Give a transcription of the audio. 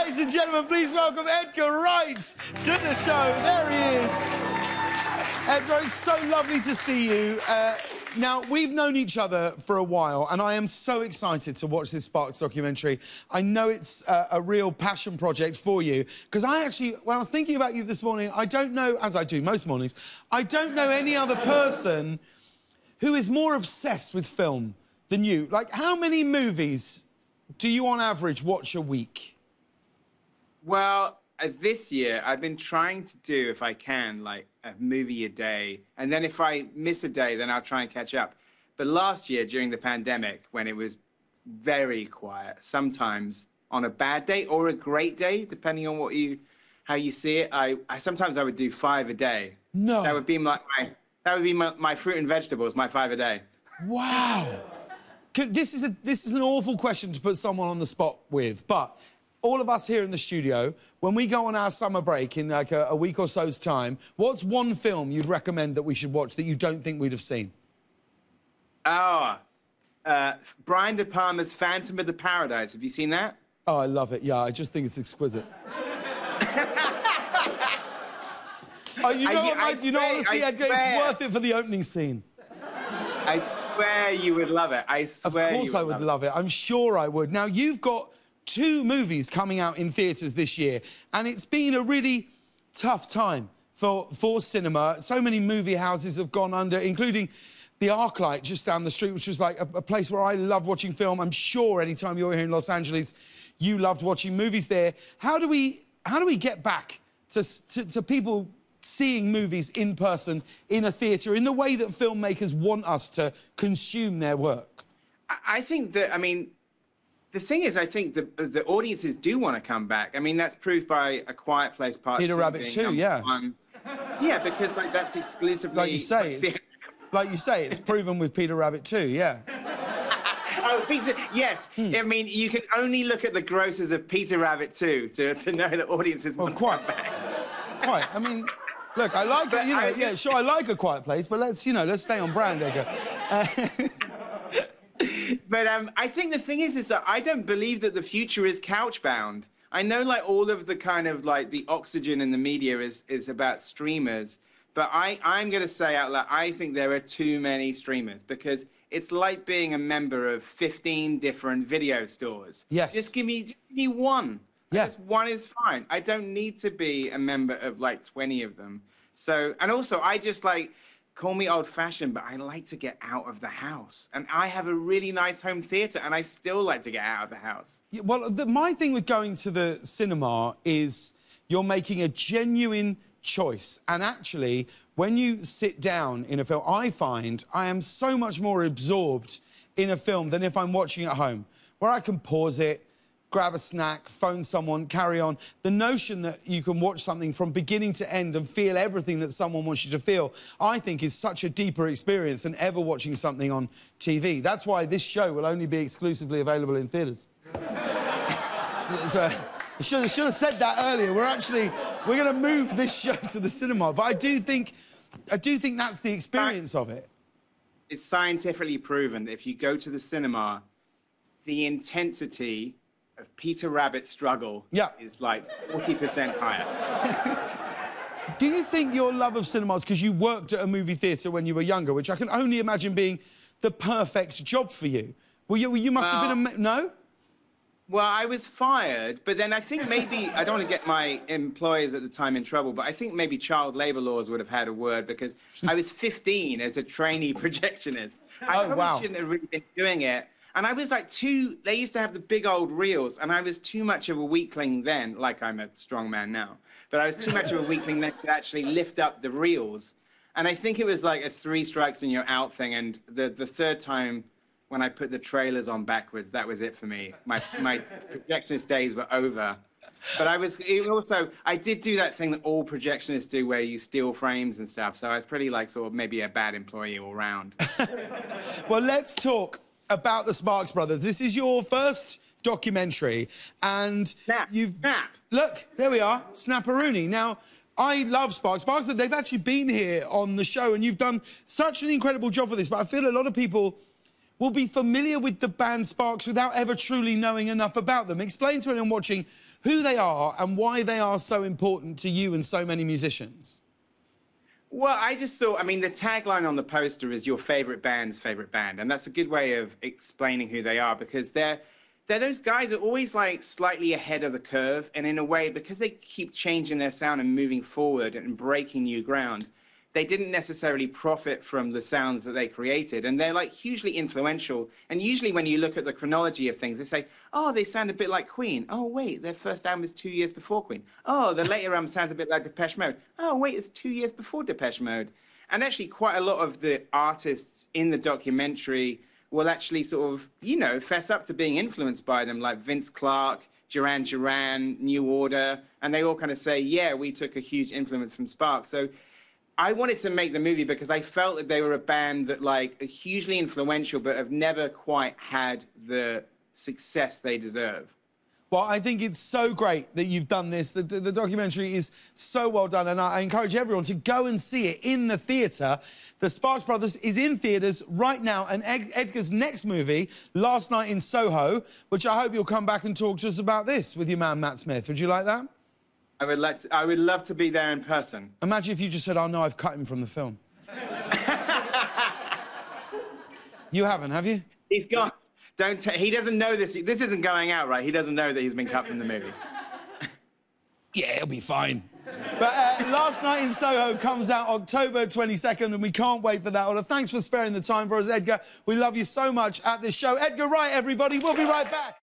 Ladies and gentlemen, please welcome Edgar Wright to the show. There he is. Edgar, it's so lovely to see you. Now, we've known each other for a while, and I am so excited to watch this Sparks documentary. I know it's a real passion project for you, because I actually, when I was thinking about you this morning, I don't know, as I do most mornings, I don't know any other person who is more obsessed with film than you. Like, how many movies do you, on average, watch a week? Well, this year, I've been trying to do, if I can, like, a movie a day. And then if I miss a day, then I'll try and catch up. But last year, during the pandemic, when it was very quiet, sometimes on a bad day or a great day, depending on how you see it, I sometimes I would do 5 a day. No. That would be my fruit and vegetables, my 5 a day. Wow. This is an awful question to put someone on the spot with, but all of us here in the studio, when we go on our summer break in like a week or so's time, what's one film you'd recommend that we should watch that you don't think we'd have seen? Oh, Brian De Palma's Phantom of the Paradise. Have you seen that? Oh, I love it. Yeah, I just think it's exquisite. Oh, you know, honestly, Edgar, it's worth it for the opening scene. I swear you would love it. I swear you would. Of course I would love it. I'm sure I would. Now, you've got 2 movies coming out in theatres this year, and it's been a really tough time for cinema. So many movie houses have gone under, including the ArcLight just down the street, which was like a place where I love watching film. I'm sure any time you're here in Los Angeles, you loved watching movies there. How do we get back to people seeing movies in person in a theatre in the way that filmmakers want us to consume their work? I think that, I mean, the thing is, I think the audiences do want to come back. I mean, that's proved by A Quiet Place Part 2. Peter Rabbit 2, yeah. Yeah, because like that's exclusively... Like you say, it's proven with Peter Rabbit 2, yeah. Oh, Peter, yes. I mean, you can only look at the grosses of Peter Rabbit 2 to know that audiences want to come back. Quite. I mean, look, I like it, you know, yeah, sure, I like A Quiet Place, but let's stay on brand, Edgar. But I think the thing is that I don't believe that the future is couch-bound. I know, like, all of the kind of, like, the oxygen in the media is about streamers, but I'm going to say out loud, I think there are too many streamers, because it's like being a member of 15 different video stores. Yes. Just give me one. Yeah. Just one is fine. I don't need to be a member of, like, 20 of them. So, and also, I just, like... Call me old-fashioned, but I like to get out of the house. And I have a really nice home theatre, and I still like to get out of the house. Yeah, well, my thing with going to the cinema is you're making a genuine choice. And actually, when you sit down in a film, I find I am so much more absorbed in a film than if I'm watching at home, where I can pause it, grab a snack, phone someone, carry on. The notion that you can watch something from beginning to end and feel everything that someone wants you to feel, I think is such a deeper experience than ever watching something on TV. That's why this show will only be exclusively available in theatres. I should have said that earlier. We're going to move this show to the cinema, but I do think that's the experience of it. It's scientifically proven that if you go to the cinema, the intensity of Peter Rabbit's struggle is like 40% higher. Do you think your love of cinema is because you worked at a movie theatre when you were younger, which I can only imagine being the perfect job for you? Well, you must have been no? Well, I was fired, but then I think maybe, I don't want to get my employers at the time in trouble, but I think maybe child labour laws would have had a word, because I was 15 as a trainee projectionist. I probably shouldn't have really been doing it. And I was like they used to have the big old reels, and I was too much of a weakling then, like I'm a strong man now, but I was too much of a weakling then to actually lift up the reels. And I think it was like a 3 strikes and you're out thing, and the 3rd time when I put the trailers on backwards, that was it for me. My projectionist days were over. But I did do that thing that all projectionists do where you steal frames and stuff, so I was pretty like sort of maybe a bad employee all round. Well, let's talk about the Sparks brothers. This is your first documentary, and look, there we are, Snapperoonie. Now, I love Sparks. Sparks, they've actually been here on the show, and you've done such an incredible job for this, but I feel a lot of people will be familiar with the band Sparks without ever truly knowing enough about them. Explain to anyone watching who they are and why they are so important to you and so many musicians? Well, I just thought, I mean, the tagline on the poster is your favorite band's favorite band. And that's a good way of explaining who they are, because they're those guys that are always like slightly ahead of the curve. And in a way, because they keep changing their sound and moving forward and breaking new ground, they didn't necessarily profit from the sounds that they created. And they're like hugely influential. And usually when you look at the chronology of things, they say, oh, they sound a bit like Queen. Oh, wait, their first album is 2 years before Queen. Oh, the later album sounds a bit like Depeche Mode. Oh, wait, it's 2 years before Depeche Mode. And actually quite a lot of the artists in the documentary will actually sort of, you know, fess up to being influenced by them, like Vince Clarke, Duran Duran, New Order. And they all kind of say, yeah, we took a huge influence from Spark. So I wanted to make the movie because I felt that they were a band that, like, are hugely influential, but have never quite had the success they deserve. Well, I think it's so great that you've done this. The documentary is so well done, and I encourage everyone to go and see it in the theatre. The Sparks Brothers is in theatres right now, and Edgar's next movie, Last Night in Soho, which I hope you'll come back and talk to us about this with your man, Matt Smith. Would you like that? I would love to be there in person. Imagine if you just said, oh, no, I've cut him from the film. You haven't, have you? He's gone. He doesn't know this. This isn't going out, right? He doesn't know that he's been cut from the movie. Yeah, he'll be fine. But Last Night in Soho comes out October 22nd, and we can't wait for that. Well, thanks for sparing the time for us, Edgar. We love you so much at this show. Edgar Wright, everybody. We'll be right back.